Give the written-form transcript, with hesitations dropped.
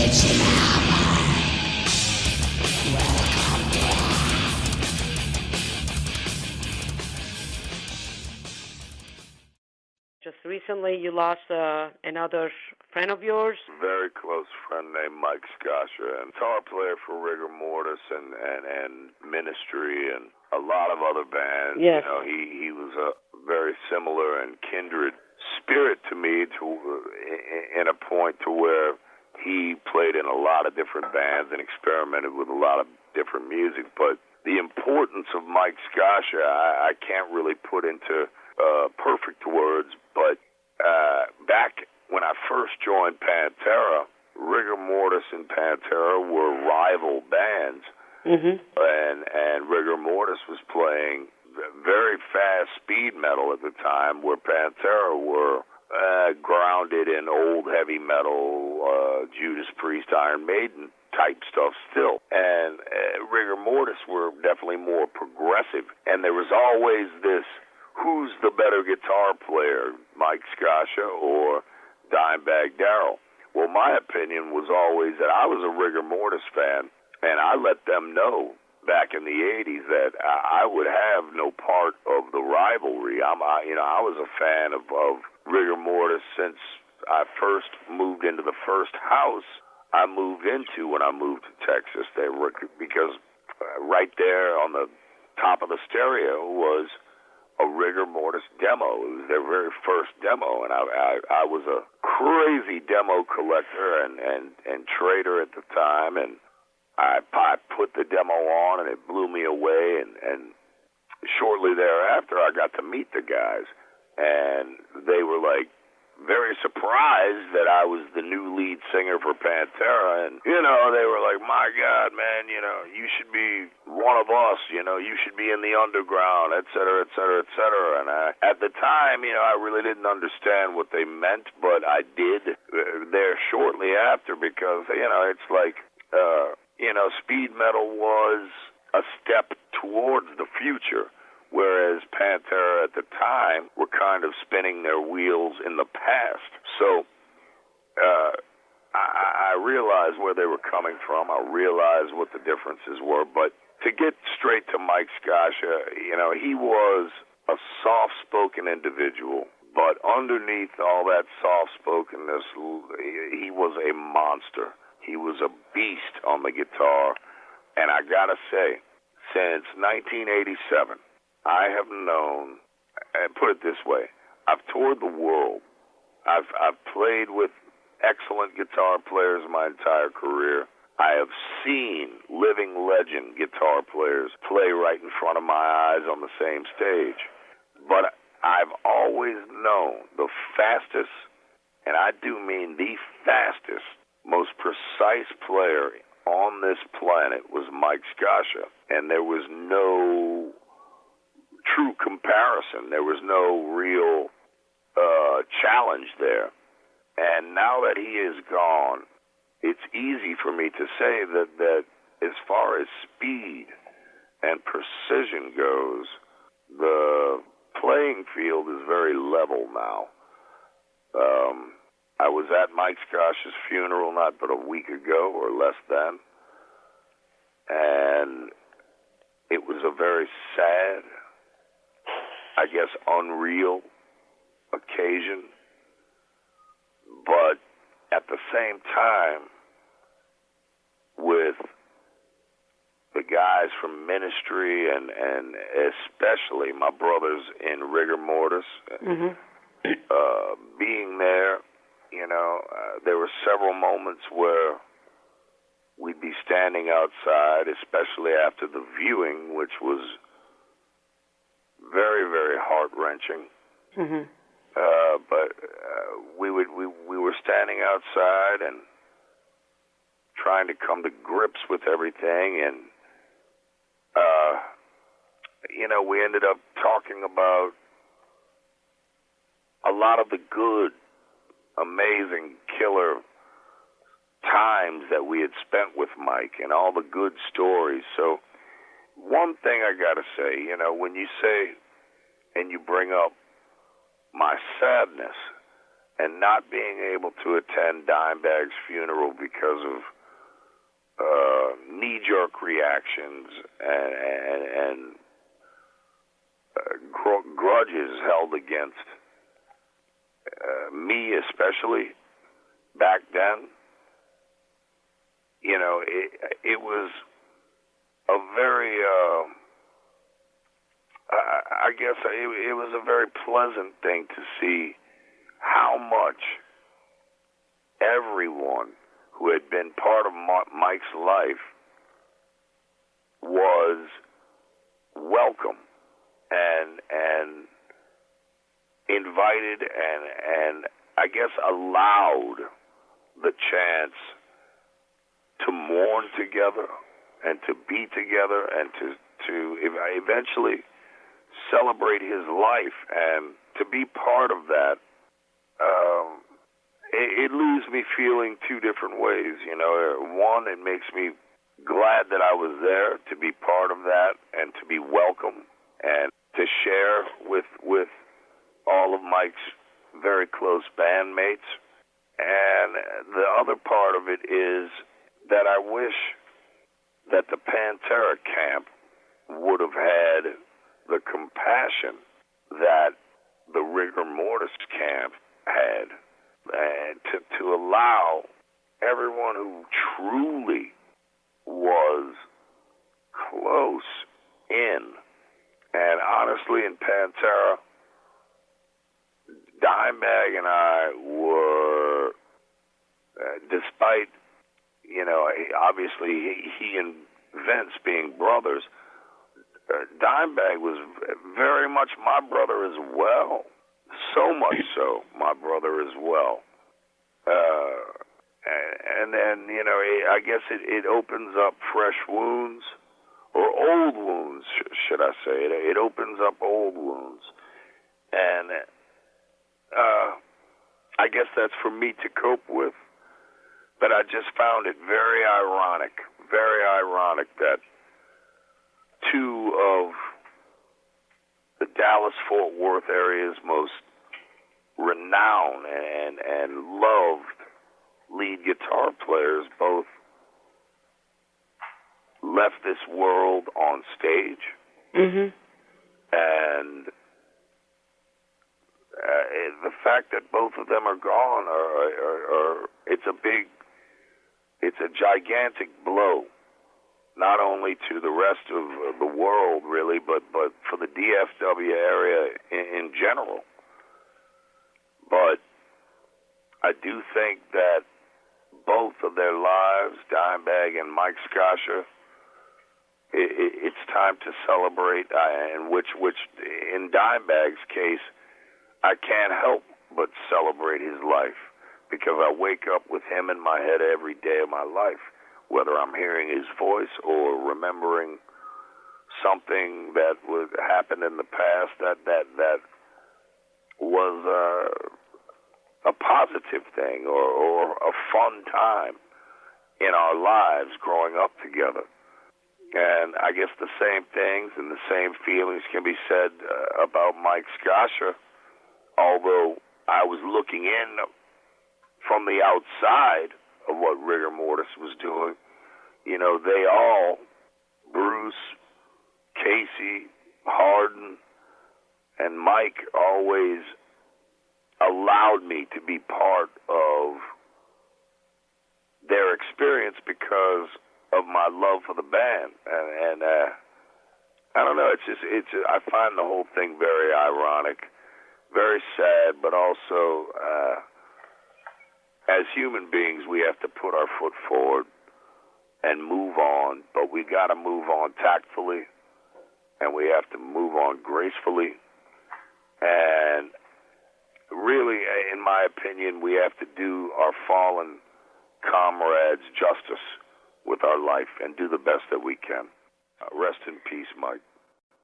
Just recently, you lost another friend of yours. Very close friend named Mike Scaccia, and guitar player for Rigor Mortis and Ministry and a lot of other bands. Yes. You know, he was a very similar and kindred spirit to me, in a point to where he played in a lot of different bands and experimented with a lot of different music. But the importance of Mike Scaccia, I can't really put into perfect words, but back when I first joined Pantera, Rigor Mortis and Pantera were rival bands, and Rigor Mortis was playing very fast speed metal at the time, where Pantera were grounded in old heavy metal, Judas Priest, Iron Maiden type stuff still. And Rigor Mortis were definitely more progressive, and there was always this, who's the better guitar player, Mike Scaccia or Dimebag Darrell? Well, my opinion was always that I was a Rigor Mortis fan, and I let them know back in the 80s that I would have no part of the rivalry. I was a fan of Rigor Mortis since I first moved into the first house I moved into when I moved to Texas. Because right there on the top of the stereo was a Rigor Mortis demo. It was their very first demo, and I was a crazy demo collector and trader at the time, and I put the demo on, and it blew me away, and shortly thereafter, I got to meet the guys, and they were like very surprised that I was the new lead singer for Pantera, and, they were like, my God, man, you should be one of us, you should be in the underground, et cetera, et cetera, et cetera. And at the time, I really didn't understand what they meant, but I did there shortly after, because, it's like, speed metal was a step towards the future, whereas Pantera at the time were kind of spinning their wheels in the past. So I realized where they were coming from. I realized what the differences were. But to get straight to Mike Scaccia, he was a soft-spoken individual, but underneath all that soft-spokenness, he was a monster. He was a beast on the guitar. And I gotta say, since 1987, I have known, and put it this way, I've toured the world. I've played with excellent guitar players my entire career. I have seen living legend guitar players play right in front of my eyes on the same stage. But I've always known the fastest, and I do mean the fastest, most precise player on this planet was Mike Scaccia. And there was no true comparison. There was no real challenge there. And now that he is gone, it's easy for me to say that as far as speed and precision goes, the playing field is very level now. I was at Mike Scaccia's funeral not but a week ago or less than, and it was a very sad, I guess, unreal occasion. But at the same time, with the guys from Ministry and especially my brothers in Rigor Mortis, being there, there were several moments where we'd be standing outside, especially after the viewing, which was very, very heart-wrenching. But we were standing outside and trying to come to grips with everything, and we ended up talking about a lot of the good, amazing, killer times that we had spent with Mike and all the good stories. So one thing I got to say, when you say and you bring up my sadness and not being able to attend Dimebag's funeral because of knee-jerk reactions and grudges held against me, especially back then. You know, it was a very, I guess it was a very pleasant thing to see how much everyone who had been part of Mike's life was welcome and invited and I guess allowed the chance to mourn together and to be together and to eventually celebrate his life, and to be part of that. It leaves me feeling two different ways. You know, one, it makes me glad that I was there to be part of that and to be welcome and to share with all of Mike's very close bandmates. And the other part of it is that I wish that the Pantera camp would have had the compassion that the Rigor Mortis camp had, and to allow everyone who truly was close in. And honestly, in Pantera, Dimebag and I were, despite, you know, obviously he and Vince being brothers, Dimebag was very much my brother as well. So much so, my brother as well. And then, you know, I guess it opens up fresh wounds, or old wounds, should I say. It opens up old wounds. And I guess that's for me to cope with. But I just found it very ironic that two of the Dallas-Fort Worth area's most renowned and loved lead guitar players both left this world on stage. Mm-hmm. And the fact that both of them are gone, it's a gigantic blow, not only to the rest of the world, really, but for the DFW area in general. But I do think that both of their lives, Dimebag and Mike Scaccia, it's time to celebrate, and which in Dimebag's case, I can't help but celebrate his life, because I wake up with him in my head every day of my life, whether I'm hearing his voice or remembering something that happened in the past that was a positive thing or a fun time in our lives growing up together. And I guess the same things and the same feelings can be said about Mike Scaccia, although I was looking in from the outside of what Rigor Mortis was doing. You know, they all, Bruce, Casey, Hardin, and Mike, always allowed me to be part of their experience because of my love for the band. And I don't know, I find the whole thing very ironic, very sad, but also as human beings, we have to put our foot forward and move on, but we got to move on tactfully, and we have to move on gracefully. And really, in my opinion, we have to do our fallen comrades justice with our life and do the best that we can. Rest in peace, Mike.